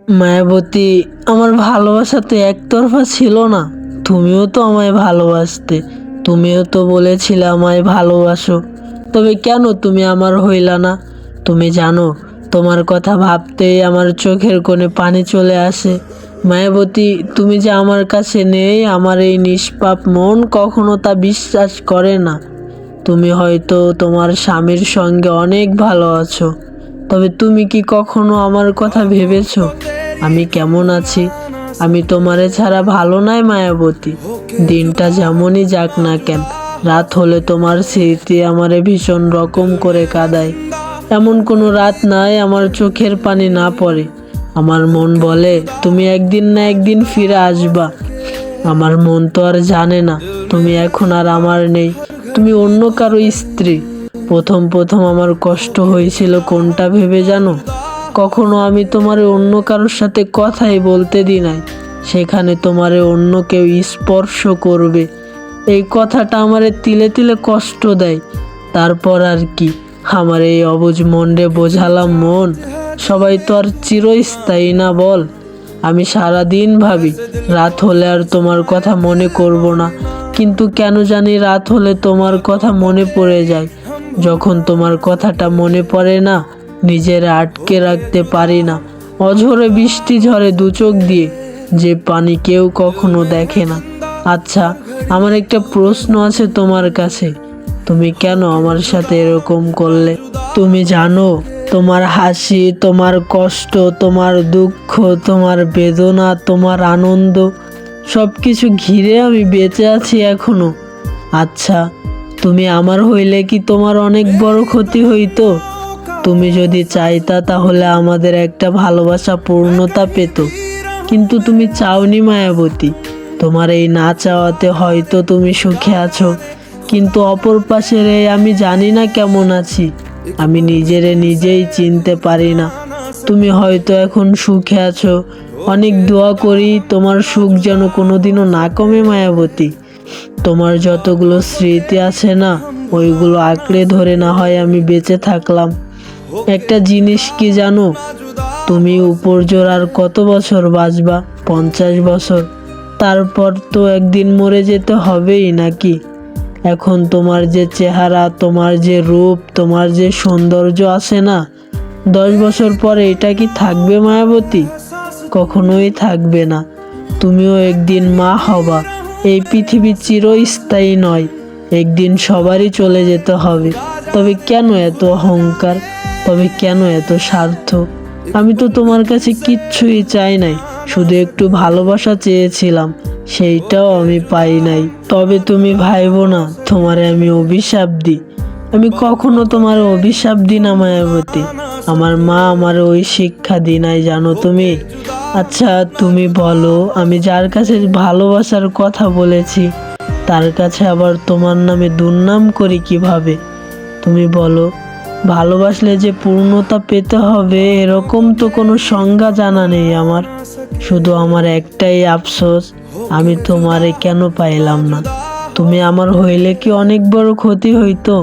মায়াবতী, আমার ভালোবাসা তো একতরফা ছিল না। তুমিও তো আমায় ভালোবাসতে, তুমিও তো বলেছিলে আমায় ভালোবাসো। তবে কেন তুমি আমার হইলা না? তুমি জানো, তোমার কথা ভাবতেই আমার চোখের কোণে পানি চলে আসে। মায়াবতী, তুমি যে আমার কাছে নেই, আমার এই নিষ্পাপ মন কখনো তা বিশ্বাস করে না। তুমি হয়তো তোমার স্বামীর সঙ্গে অনেক ভালো আছো, তবে তুমি কি কখনো আমার কথা ভেবেছো আমি কেমন আছি? আমি তোমারে ছাড়া ভালো নাই মায়াবতী। দিনটা যেমনই যাক না কেন, রাত হলে তোমার স্মৃতি আমারে ভীষণ রকম করে কাঁদায়। এমন কোনো রাত নাই আমার চোখের পানি না পড়ে। আমার মন বলে তুমি একদিন না একদিন ফিরে আসবা। আমার মন তো আর জানে না তুমি এখন আর আমার নেই, তুমি অন্য কারো স্ত্রী। প্রথম প্রথম আমার কষ্ট হয়েছিল কোনটা ভেবে জানো? কখনো আমি তোমারে অন্য কারোর সাথে কথাই বলতে দিই নাই, সেখানে তোমারে অন্য কেউ স্পর্শ করবে, এই কথাটা আমারে তিলে তিলে কষ্ট দেয়। তারপর আর কি, আমার এই অবুঝ মনরে বোঝালাম মন, সবাই তো আর চিরস্থায়ী না বল। আমি সারা দিন ভাবি রাত হলে আর তোমার কথা মনে করব না, কিন্তু কেন জানি রাত হলে তোমার কথা মনে পড়ে যায়। যখন তোমার কথাটা মনে পড়ে না, নিজের আটকে রাখতে পারি না। অঝরে বৃষ্টি ঝরে দু চোখ দিয়ে, যে পানি কেউ কখনো দেখে না। আচ্ছা, আমার একটা প্রশ্ন আছে তোমার কাছে, তুমি কেন আমার সাথে এরকম করলে? তুমি জানো, তোমার হাসি, তোমার কষ্ট, তোমার দুঃখ, তোমার বেদনা, তোমার আনন্দ, সব কিছু ঘিরে আমি বেঁচে আছি এখনো। আচ্ছা, তুমি আমার হইলে কি তোমার অনেক বড় ক্ষতি হইতো? তুমি যদি চাইতা তাহলে আমাদের একটা ভালোবাসা পূর্ণতা পেত, কিন্তু তুমি চাওনি মায়াবতী। তোমার এই না চাওয়াতে হয়তো তুমি সুখে আছো, কিন্তু অপর পাশের এই আমি জানি না কেমন আছি। আমি নিজেরে নিজেই চিনতে পারি না। তুমি হয়তো এখন সুখে আছো, অনেক দোয়া করি তোমার সুখ যেন কোনোদিনও না কমে মায়াবতী। তোমার যতগুলো স্মৃতি আছে না, ওইগুলো আঁকড়ে ধরে না হয় আমি বেঁচে থাকলাম। একটা জিনিস কি জানো, তুমি উপর জোর আর কত বছর বাঁচবা? 50 বছর। তারপর তো একদিন মরে যেতে হবেই নাকি? এখন তোমার যে চেহারা, তোমার যে রূপ, তোমার যে সৌন্দর্য আছে না, 10 বছর পরে এটা কি থাকবে মায়াবতী? কখনোই থাকবে না। তুমিও একদিন মা হবা। এই পৃথিবী চিরস্থায়ী নয়, একদিন সবারই চলে যেতে হবে। তবে কেন এত অহংকার? তবে কেন এত স্বার্থ? আমি তো তোমার কাছে কিচ্ছুই চাই নাই, শুধু একটু ভালোবাসা চেয়েছিলাম, সেইটাও আমি পাই নাই। তবে তুমি ভাইবো না তোমারে আমি অভিশাপ দিই। আমি কখনো তোমার অভিশাপ দিই না মায়াবতী। আমার মা আমার ওই শিক্ষা দিই নাই, জানো তুমি? আচ্ছা, তুমি বলো, আমি যার কাছে ভালোবাসার কথা বলেছি তার কাছে আবার তোমার নামে দুর্নাম করি কিভাবে? তুমি বলো, ভালোবাসলে যে পূর্ণতা পেতে হবে এরকম তো কোনো সংজ্ঞা জানা নেই আমার। শুধু আমার একটাই আফসোস, আমি তোমারে কেন পাইলাম না। তুমি আমার হইলে কি অনেক বড় ক্ষতি হইতো?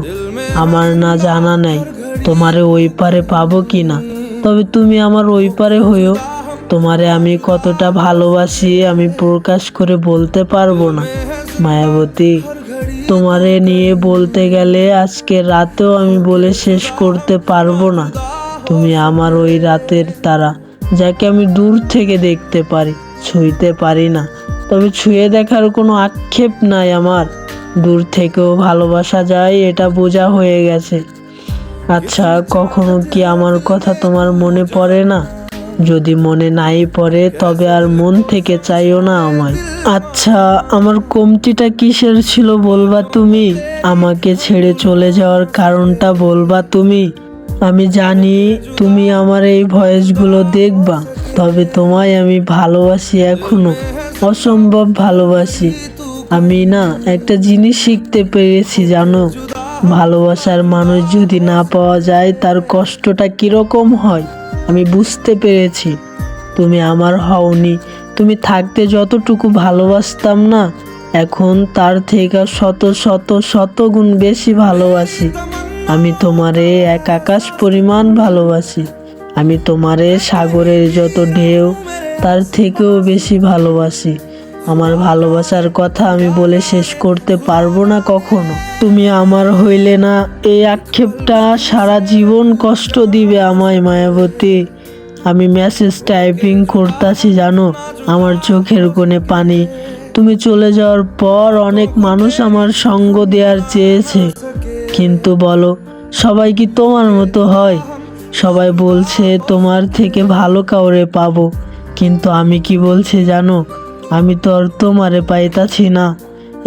আমার না জানা নাই তোমারে ওই পারে পাবো কি না। তবে তুমি আমার ওই পারে হইও। তোমারে আমি কতটা ভালোবাসি আমি প্রকাশ করে বলতে পারবো না মায়াবতী। তোমারে নিয়ে বলতে গেলে আজকে রাতেও আমি বলে শেষ করতে পারবো না। তুমি আমার ওই রাতের তারা, যাকে আমি দূর থেকে দেখতে পারি, ছুঁইতে পারি না। তবে ছুঁয়ে দেখার কোনো আক্ষেপ নাই আমার। দূর থেকেও ভালোবাসা যায়, এটা বোঝা হয়ে গেছে। আচ্ছা, কখনো কি আমার কথা তোমার মনে পড়ে না? যদি মনে নাই পড়ে তবে আর মন থেকে চাইও না আমায়। আচ্ছা, আমার কমতিটা কিসের ছিল বলবা তুমি? আমাকে ছেড়ে চলে যাওয়ার কারণটা বলবা তুমি? আমি জানি তুমি আমার এই ভয়েসগুলো দেখবা, তবে তোমায় আমি ভালোবাসি এখনো, অসম্ভব ভালোবাসি। আমি না একটা জিনিস শিখতে পেরেছি জানো, ভালোবাসার মানুষ যদি না পাওয়া যায় তার কষ্টটা কিরকম হয় আমি বুঝতে পেরেছি। তুমি আমার হওনি, তুমি থাকতে যতটুকু ভালোবাসতাম না, এখন তার থেকে শত শত শত গুণ বেশি ভালোবাসি। আমি তোমারে এক আকাশ পরিমাণ ভালোবাসি। আমি তোমারে সাগরের যত ঢেউ তার থেকেও বেশি ভালোবাসি। আমার ভালোবাসার কথা আমি বলে শেষ করতে পারবো না কখনো। তুমি আমার হইলে না, এই আক্ষেপটা সারা জীবন কষ্ট দিবে আমায় মায়াবতী। আমি মেসেজ টাইপিং করতেছি জানো, আমার চোখের কোণে পানি। তুমি চলে যাওয়ার পর অনেক মানুষ আমার সঙ্গ দেওয়ার চেয়েছে, কিন্তু বলো সবাই কি তোমার মতো হয়? সবাই বলছে তোমার থেকে ভালো কাউরে পাবো, কিন্তু আমি কি বলছি জানো, আমি তো আর তোমারে পাইতাছি না।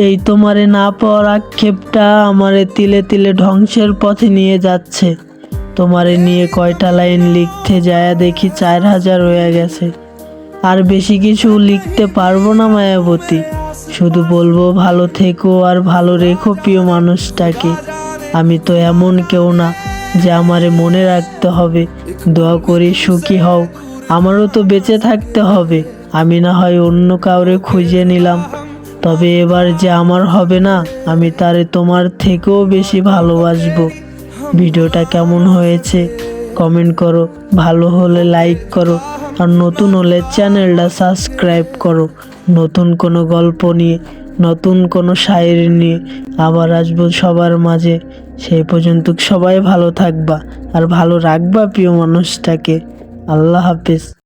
এই তোমারে না পাওয়ার আক্ষেপটা আমারে তিলে তিলে ধ্বংসের পথে নিয়ে যাচ্ছে। তোমারে নিয়ে কয়টা লাইন লিখতে যায় দেখি 4000 হয়ে গেছে। আর বেশি কিছু লিখতে পারবো না মায়াবতী, শুধু বলবো ভালো থেকো আর ভালো রেখো প্রিয় মানুষটাকে। আমি তো এমন কেউ না যে আমারে মনে রাখতে হবে। দোয়া করি সুখী হও, আমারও তো বেঁচে থাকতে হবে। আমি না হয় অন্য কাউরে খুঁজে নিলাম, তবে এবার যে আমার হবে না, আমি তারে তোমার থেকেও বেশি ভালোবাসবো। ভিডিওটা কেমন হয়েছে কমেন্ট করো, ভালো হলে লাইক করো, আর নতুন হলে চ্যানেলটা সাবস্ক্রাইব করো। নতুন কোনো গল্প নিয়ে, নতুন কোনো শায়েরি নিয়ে আবার আসবো সবার মাঝে। সেই পর্যন্ত সবাই ভালো থাকবা আর ভালো রাখবা প্রিয় মানুষটাকে। আল্লাহ হাফেজ।